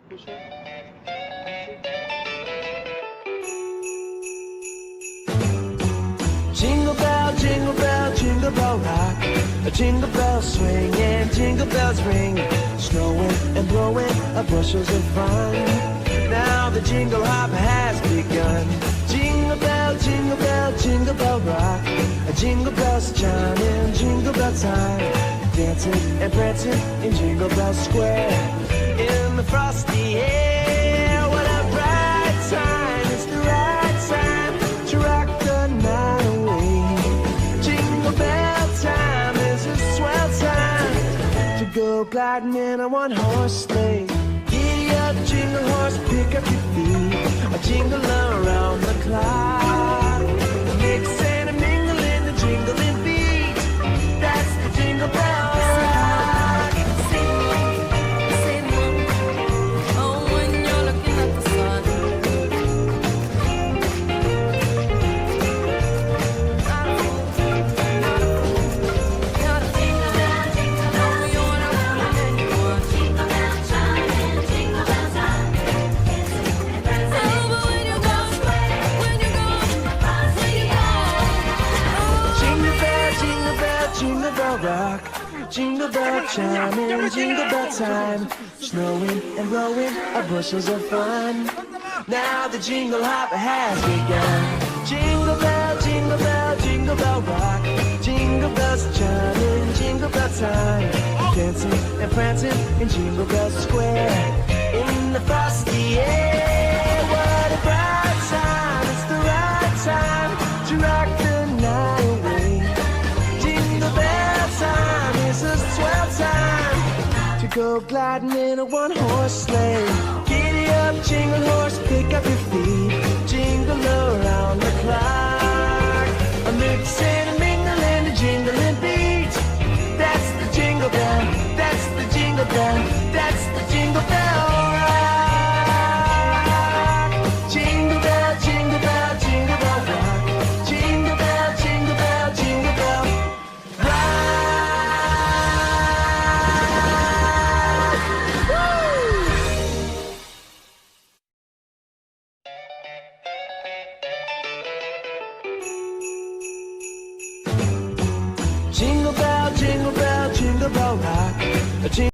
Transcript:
jingle bell, jingle bell rock. A jingle bell swing and jingle bells ring. Snowing and blowing bushels of fun. Now the jingle hop has begun. Jingle bell, jingle bell, jingle bell rock. A jingle bells chiming, jingle bell time. Dancing and prancing in Jingle Bell Square. In the frosty air, what a bright time. It's the right time to rock the night away. Jingle bell time is a swell time to go gliding in a one-horse sleigh. Giddy up, jingle horse, pick up your feet. A jingle around the clock. Mix and a mingle in the jingling beat. That's the Jingle Bell. Jingle bell rock, jingle bell chiming, jingle bell time. Snowing and blowing bushels of fun. Now the jingle hop has begun. Jingle bell, jingle bell, jingle bell rock. Jingle bells chiming, jingle bell time. Dancing and prancing in Jingle Bell Square. In the frosty air, what a bright time. It's the right time to rock the night away. Jingle bell time is a swell time to go gliding in a one-horse sleigh. Giddy up, jingle horse, pick up your feet. Jingle around the clock. A mix and a mingle and a jingling beat. That's the Jingle Bell, that's the Jingle Bell, that's the Jingle Bell rock. Jingle bell, jingle bell, jingle bell rock. Jingle bell, jingle bell, jingle bell rock. Jingle bell, jingle bell, jingle bell rock.